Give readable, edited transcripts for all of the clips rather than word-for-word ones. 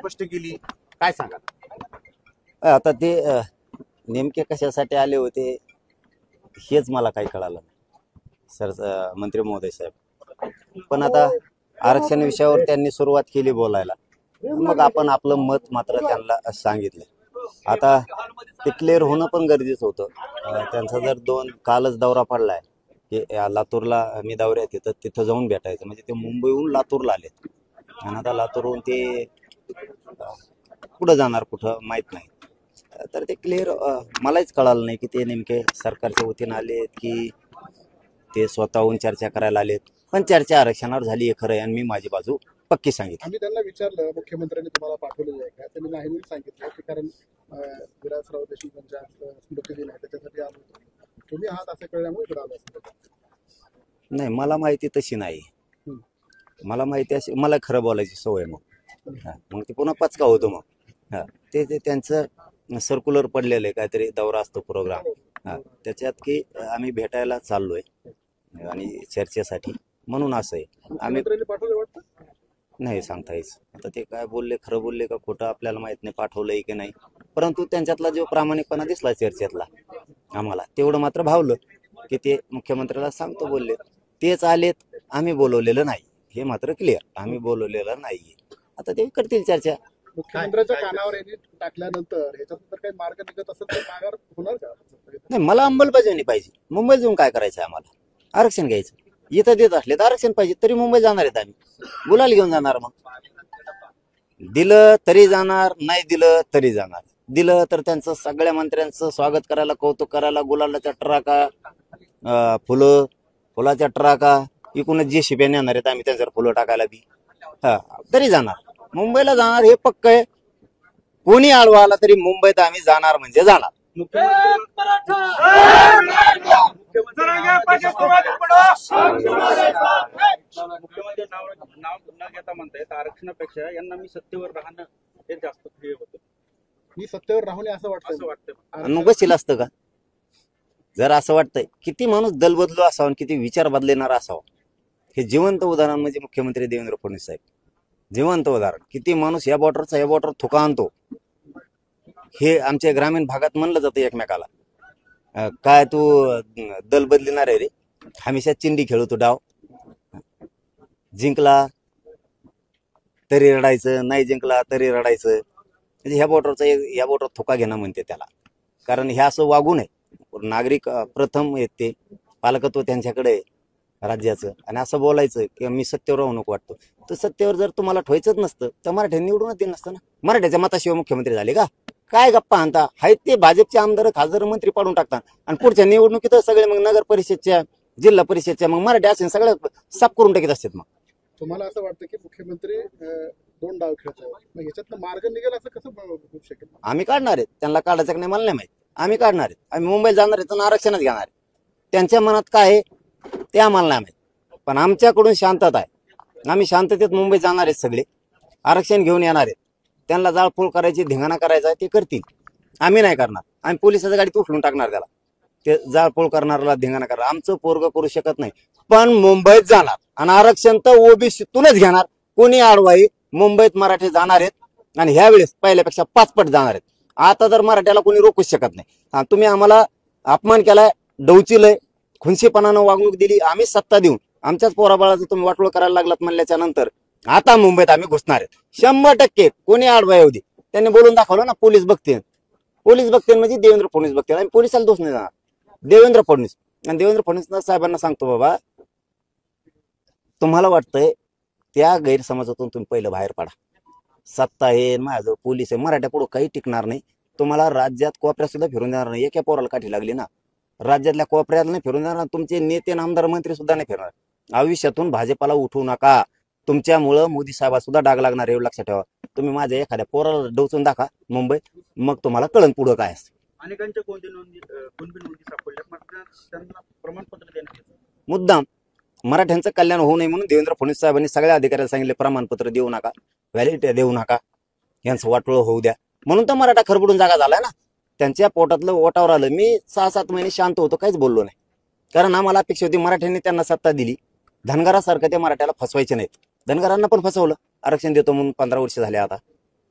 स्पष्ट केली, काय सांगा? आता ते नेमके कशासाठी आले होते हेच मला काही कळालं नाही सर, मंत्री महोदय साहेब. पण आता आरक्षण विषयावर त्यांनी सुरुवात केली बोलायला, मग आपण आपलं मत मात्र त्यांना सांगितलं. आता ते क्लिअर होणं पण गरजेचं होतं. त्यांचा जर कालच दौरा पडलाय की लातूरला मी दौऱ्यात येतं, तिथं जाऊन भेटायचं, म्हणजे ते मुंबईहून लातूरला आलेत आणि आता लातूरहून ते कुठं जाणार कुठं माहीत नाही. तर ते क्लिअर मलाच कळालं नाही की ते नेमके सरकारच्या वतीनं आलेत की ते स्वतःहून चर्चा करायला आलेत. पण चर्चा आरक्षणावर झाली हे खरं आहे आणि मी माझी बाजू पक्की सांगितली. आम्ही त्यांना विचारलं मुख्यमंत्र्यांनी तुम्हाला पाठवलेलं आहे का, त्यांनी नाही म्हणून सांगितलं की कारण विलासराव देशमुखांच्या स्मृती दिन आहे त्याच्यासाठी आलो होतो, तुम्ही आहात असं कळल्यामुळे इकडे आलो असेल. नाही, मला माहिती तशी नाही. मला माहिती अशी, मला खरं बोलायची सवय. मग ते पुन्हा पचका होतो. मग ते त्यांचं सर्क्युलर पडलेलं आहे, काहीतरी दौरा असतो प्रोग्राम, त्याच्यात की आम्ही भेटायला चाललोय आणि चर्चेसाठी, म्हणून असं आहे. आम्ही पाठवलं वाटतं नाही सांगता यायचं. आता ते काय बोलले, खरं बोलले का खोटं आपल्याला माहित नाही, पाठवलंय की नाही. परंतु त्यांच्यातला जो प्रामाणिकपणा दिसला चर्चेतला आम्हाला, तेवढं मात्र भावलं की ते मुख्यमंत्र्याला सांगतो बोलले. तेच आलेत, आम्ही बोलवलेलं नाही, हे मात्र क्लिअर. आम्ही बोलवलेलं नाहीये. आता ते करतील चर्चा. मुख्यमंत्र्यांच्या कानावर यांनी टाकल्यानंतर ह्याच्यानंतर काही मार्ग निघत असेल तर माघार होणार का? नाही, मला अंमलबजावणी पाहिजे. मुंबईत जाऊन काय करायचं आम्हाला? आरक्षण घ्यायचं. इथं देत असले तर आरक्षण पाहिजे, तरी मुंबई जाणार आहेत आम्ही. गुलाल घेऊन जाणार. मग दिलं तरी जाणार, नाही दिलं तरी जाणार. दिलं तर त्यांचं सगळ्या मंत्र्यांचं स्वागत करायला, कौतुक करायला, गुलालाच्या ट्राका, फुलाच्या ट्राका इकूनच जे शिप्याने येणार आहेत आम्ही त्यांच्यावर फुलं टाकायला बी. तरी जाणार, मुंबईला जाणार हे पक्क आहे. कोणी आडवा आला तरी मुंबईत आम्ही जाणार म्हणजे जाणार. मुख्यमंत्री नाव न घेता म्हणतायत आरक्षणापेक्षा यांना मी सत्तेवर राहणं हे जास्त प्रिय होतं. मी सत्तेवर राहून असं वाटतं. मग बसील असतं का? जर असं वाटतंय, किती माणूस दलबदलू असावा, किती विचार बदलणारा असावा, हे जिवंत उदाहरण म्हणजे मुख्यमंत्री देवेंद्र फडणवीस साहेब. जिवंत उदाहरण. किती माणूस या बॉर्डर थुका आणतो, हे आमच्या ग्रामीण भागात म्हणलं जातं एकमेकाला. काय तू दल बदलणार आहे रे, हमेशा चिंडी खेळतो डाव. जिंकला तरी रडायचं, नाही जिंकला तरी रडायचं. म्हणजे ह्या बॉर्डर थुका घेणं म्हणते त्याला. कारण हे असं वागू नये. नागरिक प्रथम आहेत, ते पालकत्व त्यांच्याकडे आहे राज्याचं, आणि असं बोलायचं की मी सत्तेवर राहू नको वाटतो. तर सत्तेवर जर तुम्हाला ठेवायचंच नसतं तर मराठ्यांनी निवडूनच दिलं नसतं ना. मराठ्याच्या मताशिवाय मुख्यमंत्री झाले का? काय गप्पा आणता? आहेत ते भाजपचे आमदार खासदार मंत्री पाडून टाकतात, आणि पुढच्या निवडणुकीत सगळे मग नगर परिषदच्या, जिल्हा परिषदच्या मग मराठी असेल सगळ्या साफ करून टाकीत असतात. मग तुम्हाला असं वाटतं की मुख्यमंत्री दोन डाव खेळतात, मग ह्याच्यातनं मार्ग निघेल असं कसं होऊ शकेल? आम्ही काढणार आहेत. त्यांना काढायचं की नाही मला नाही माहित. आम्ही काढणार आहेत. आम्ही मुंबईला जाणार आहेत, आरक्षणच घेणार आहे. त्यांच्या मनात काय आहे ते आम्हाला नाही माहित, पण आमच्याकडून शांतता आहे. आम्ही शांततेत मुंबईत जाणार आहेत. सगळे आरक्षण घेऊन येणार आहेत. त्यांना जाळपोळ करायची, धिंगाणा करायचा आहे ते करतील. आम्ही नाही करणार. आम्ही पोलिसाच्या गाडीत उचलून टाकणार त्याला. ते जाळपोळ करणाऱ्याला, धिंगाणा करणार. आमचं पोरग करू शकत नाही, पण मुंबईत जाणार आणि आरक्षण तर ओबीसीतूनच घेणार. कोणी आडवाई मुंबईत मराठी जाणार आहेत, आणि ह्या वेळेस पहिल्यापेक्षा 5 पट जाणार आहेत. आता तर मराठ्याला कोणी रोखूच शकत नाही. तुम्ही आम्हाला अपमान केलाय, डवचिलय, खुनशीपणानं वागणूक दिली. आम्ही सत्ता देऊन आमच्याच पोराबाळाचं तुम्ही वाटोळ करायला लागलात म्हणल्याच्या नंतर आता मुंबईत आम्ही घुसणार आहेत 100%. कोणी आडवा येऊ दे. त्यांनी बोलून दाखवलं ना, पोलीस बघतील म्हणजे देवेंद्र फडणवीस बघतील. आम्ही पोलिसाला दोष नाही देणार, देवेंद्र फडणवीस. आणि देवेंद्र फडणवीस साहेबांना सांगतो, बाबा तुम्हाला वाटतंय त्या गैरसमजातून तुम्ही पहिलं बाहेर पडा. सत्ता आहे, माझं पोलीस आहे, मराठ्या पुढे काही टिकणार नाही. तुम्हाला राज्यात कोपऱ्यात सुद्धा फिरून देणार नाही. एका पोराला काठी लागली ना, राज्यातल्या कोपऱ्यात नाही फिरून देणार. तुमचे नेते आमदार मंत्री सुद्धा नाही फिरणार. आयुष्यातून भाजपाला उठवू नका. तुमच्यामुळं मोदी साहेबा सुद्धा डाग लागणार, एवढं लक्षात ठेवा. तुम्ही माझ्या एखाद्या पोराला डोचून दाखवा मुंबईत, मग तुम्हाला कळण पुढं काय असतं. अनेकांच्या कोणती नोंदी सापडल्या, मात्र त्यांना प्रमाणपत्र देण्यात येतं. मुद्दाम मराठ्यांचं कल्याण होऊ नये म्हणून देवेंद्र फडणवीस साहेबांनी सगळ्या अधिकाऱ्यांना सांगितले, प्रमाणपत्र देऊ नका, व्हॅलिडिटी देऊ नका, यांचं वाटोळं होऊ द्या. म्हणून तर मराठा खरबडून जागा झालाय ना. त्यांच्या पोटातलं ओटावर आलं. मी 6-7 महिने शांत होतो, काहीच बोललो नाही. कारण आम्हाला अपेक्षा होती मराठ्यांनी त्यांना सत्ता दिली, धनगरासारखं ते मराठ्याला फसवायचे नाहीत. धनगरांना पण फसवलं. आरक्षण देतो म्हणून 15 वर्ष झाले आता.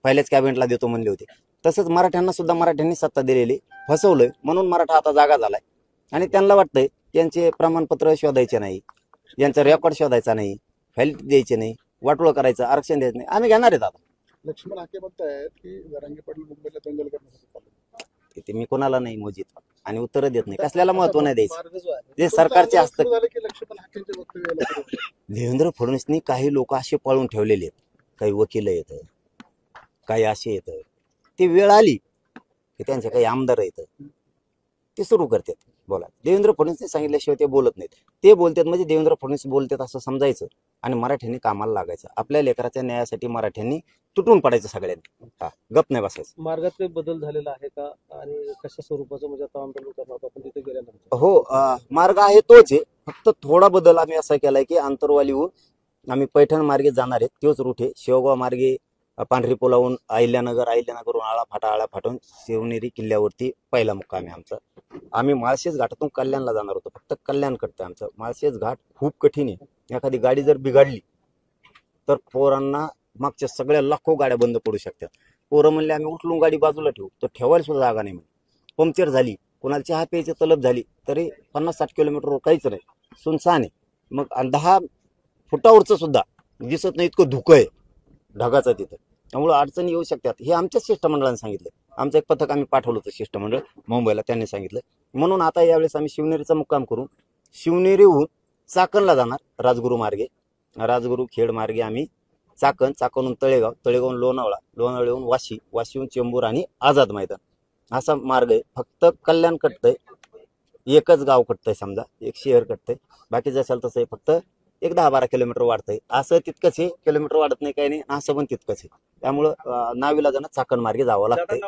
पहिल्याच कॅबिनेटला देतो म्हणले होते. तसंच मराठ्यांना सुद्धा मराठ्यांनी सत्ता दिलेली, फसवलंय म्हणून मराठा आता जागा झालाय. आणि त्यांना वाटतंय यांचे प्रमाणपत्र शोधायचे नाही, यांचा रेकॉर्ड शोधायचा नाही, फाईल द्यायचे नाही, वाटोळं करायचं, आरक्षण द्यायचं नाही. आम्ही घेणार आहेत आता. लक्ष्मण हाके म्हणतायत की जरांगे पाटील मुंबईला दंगल करण्यासाठी चालले. ते मी कोणाला नाही मोजित आणि उत्तर देत नाही, कसल्याला महत्व नाही द्यायचं. मार्ग जो आहे, जे तो सरकारचे चांगला असतं. सुरू झालं की लक्ष्मण हाकेंचे वक्तव्य यायला सुरू होतं. देवेंद्र फडणवीसनी काही लोक असे पळून ठेवलेले आहेत, काही वकील येतं, काही असे येतं. ती वेळ आली की त्यांचे काही आमदार येतं, ते सुरू करतात बोला. देवेंद्र फडणवीसने सांगितल्याशिवाय ते बोलत नाहीत. ते बोलतात म्हणजे देवेंद्र फडणवीस बोलतात असं समजायचं आणि मराठ्यांनी कामाला लागायचं. आपल्या लेकराच्या न्यायासाठी मराठ्यांनी तुटून पडायचं सगळ्यांनी. हा, गप नाही बसायचं. मार्गात काही बदल झालेला आहे का आणि कशा स्वरूपाचं म्हणजे आता आंदोलन करणार आपण तिथे गेल्यानंतर? हो, मार्ग आहे तोच आहे, फक्त थोडा बदल आम्ही असा केलाय की आंतरवालीहून आम्ही पैठण मार्गे जाणार आहेत, तोच रूट आहे. शेवगाव मार्गे पांढरी पुलावून अहिल्यानगरहून आळा फाटून शिवनेरी किल्ल्यावरती पहिला मुक्काम आहे आमचा. आम्ही माळशेज घाटातून कल्याणला जाणार होतो, फक्त कल्याण कडतं आमचं. माळशेज घाट खूप कठीण आहे. एखादी गाडी जर बिघडली तर पोरांना मागच्या सगळ्या लाखो गाड्या बंद पडू शकतात. पोरं म्हणले आम्ही उठलून गाडी बाजूला ठेवू, तर ठेवायला सुद्धा जागा नाही. पंक्चर झाली, कोणाला चहा प्यायची तलब झाली तरी 50-60 किलोमीटरवर काहीच नाही, सुनसान आहे. मग 10 फुटावरचं सुद्धा दिसत नाही, इतकं धुकं आहे ढगाचं तिथं. त्यामुळे अडचणी येऊ शकतात. हे आमच्याच शिष्टमंडळाने सांगितलं. आमचं एक पथक आम्ही पाठवलं होतं शिष्टमंडळ मुंबईला, त्यांनी सांगितलं. म्हणून आता यावेळेस आम्ही शिवनेरीचा मुक्काम करून शिवनेरीहून चाकणला जाणार राजगुरू मार्गे. राजगुरू खेड मार्गे आम्ही चाकणहून तळेगावहून लोणावळ्याहून वाशीहून चेंबूर आणि आझाद मैदान असा मार्ग आहे. फक्त कल्याण कटतंय, एकच गाव कटतंय, समजा एक शहर कटतंय. बाकीचं असेल तसं आहे, फक्त एक 10-12 किलोमीटर वाढतंय. असं तितकंच आहे, किलोमीटर वाढत नाही काही नाही, असं पण तितकंच आहे. त्यामुळं नाविलाजानं चाकण मार्गे जावं लागतंय.